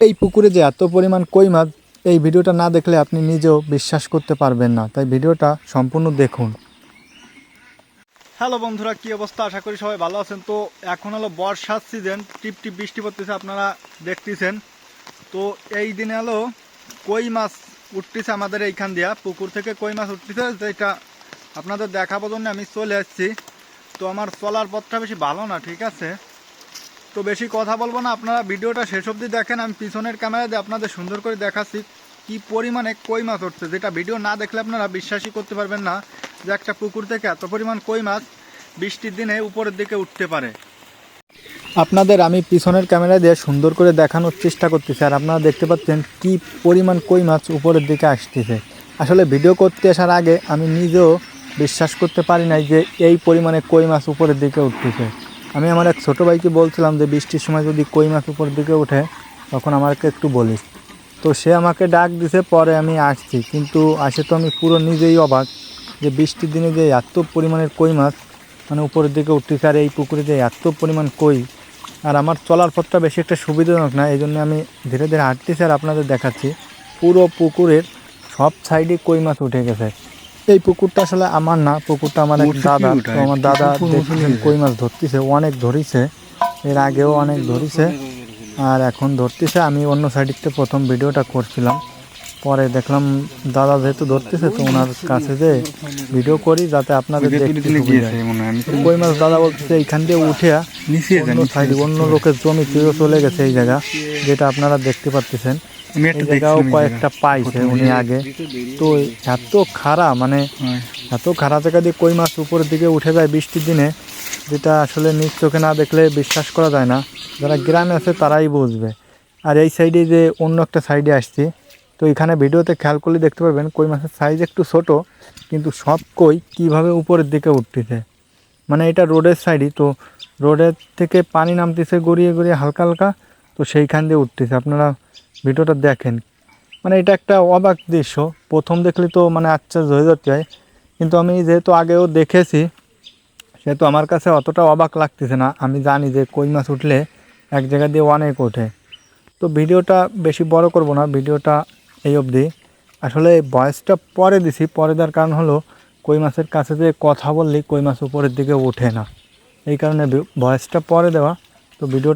এই পুকুরে যে এত পরিমাণ কই মাছ, এই ভিডিওটা না দেখলে আপনি নিজেও বিশ্বাস করতে পারবেন না, তাই ভিডিওটা সম্পূর্ণ দেখুন। হ্যালো বন্ধুরা, কি অবস্থা? আশা করি সবাই ভালো আছেন। তো এখন হলো বর্ষার সিজন, টিপ টিপ বৃষ্টি পড়তেছে, আপনারা দেখতেছেন। তো এই দিনে হলো কই মাছ উঠতেছে আমাদের এইখান দিয়া, পুকুর থেকে কই মাছ উঠতেছে, যেটা আপনাদের দেখাবার জন্য আমি চলে আসছি। তো আমার চলার পথটা বেশি ভালো না, ঠিক আছে? তো বেশি কথা বলবো না, আপনারা ভিডিওটা শেষ অবধি দেখেন। আমি পিছনের ক্যামেরা দিয়ে আপনাদের সুন্দর করে দেখাচ্ছি কি পরিমাণে কই মাছ উঠছে, যেটা ভিডিও না দেখলে আপনারা বিশ্বাসই করতে পারবেন না যে একটা পুকুর থেকে এত পরিমাণ কই মাছ বৃষ্টির দিনে উপরের দিকে উঠতে পারে। আপনাদের আমি পিছনের ক্যামেরা দিয়ে সুন্দর করে দেখানোর চেষ্টা করতেছি, আর আপনারা দেখতে পাচ্ছেন কি পরিমাণ কই মাছ উপরের দিকে আসতেছে। আসলে ভিডিও করতে আসার আগে আমি নিজেও বিশ্বাস করতে পারি নাই যে এই পরিমাণে কই মাছ উপরের দিকে উঠতেছে। আমি আমার এক ছোটো ভাইকে বলছিলাম যে বৃষ্টির সময় যদি কই মাছ উপরের দিকে ওঠে তখন আমাকে একটু বলিস। তো সে আমাকে ডাক দিছে, পরে আমি আসছি, কিন্তু আসে তো আমি পুরো নিজেই অবাক যে বৃষ্টির দিনে যে এত পরিমাণের কই মাছ মানে উপরের দিকে উঠতেছে, আর এই পুকুরে যে এত পরিমাণ কই। আর আমার চলার পথটা বেশি একটা সুবিধাজনক না, এই জন্য আমি ধীরে ধীরে হাঁটতেছি আর আপনাদের দেখাচ্ছি। পুরো পুকুরের সব সাইডে কই মাছ উঠে গেছে। এই পুকুরটা আসলে আমার না, পুকুরটা আমার এক দাদা। তো আমার দাদা দেখছেন কই মাছ ধরতেছে, অনেক ধরিছে, এর আগেও অনেক ধরিছে আর এখন ধরতেছে। আমি অন্য সাইডে প্রথম ভিডিওটা করছিলাম, পরে দেখলাম দাদা যেহেতু ধরতেছে তো ওনার কাছে যে ভিডিও করি যাতে আপনাদের দেখতে সুবিধা হয়। কই মাছ দাদা বলতেছে এইখান দিয়ে উঠে অন্য সাইডে অন্য লোকের জমি তুইও চলে গেছে এই জায়গা, যেটা আপনারা দেখতে পাচ্ছেন। এই জায়গাও কয়েকটা পাইছে উনি আগে। তো এত খাড়া, মানে এত খাড়া জায়গা দিয়ে কই মাছ উপরের দিকে উঠে যায় বৃষ্টির দিনে, যেটা আসলে নিজ চোখে না দেখলে বিশ্বাস করা যায় না। যারা গ্রামে আছে তারাই বুঝবে। আর এই সাইডে যে অন্য একটা সাইডে আসছি, তো এখানে ভিডিওতে খেয়াল করলে দেখতে পারবেন কই মাছের সাইজ একটু ছোট, কিন্তু সব কই কীভাবে উপরের দিকে উঠতেছে। মানে এটা রোডের সাইডই, তো রোডের থেকে পানি নামতেছে গড়িয়ে গড়িয়ে হালকা হালকা, তো সেইখান দিয়ে উঠতেছে। আপনারা ভিডিওটা দেখেন, মানে এটা একটা অবাক দৃশ্য। প্রথম দেখলে তো মানে আশ্চর্য হয়ে যেতে হয়, কিন্তু আমি যেহেতু আগেও দেখেছি সেহেতু আমার কাছে অতটা অবাক লাগতেছে না। আমি জানি যে কই মাছ উঠলে এক জায়গা দিয়ে অনেক ওঠে। তো ভিডিওটা বেশি বড় করব না, ভিডিওটা এই অবধি। আসলে ভয়েসটা পরে দিছি, পরে দেওয়ার কারণ হলো কই মাছের কাছে যে কথা বললেই কই মাছ উপরের দিকে ওঠে না, এই কারণে ভয়েসটা পরে দেওয়া। তো ভিডিও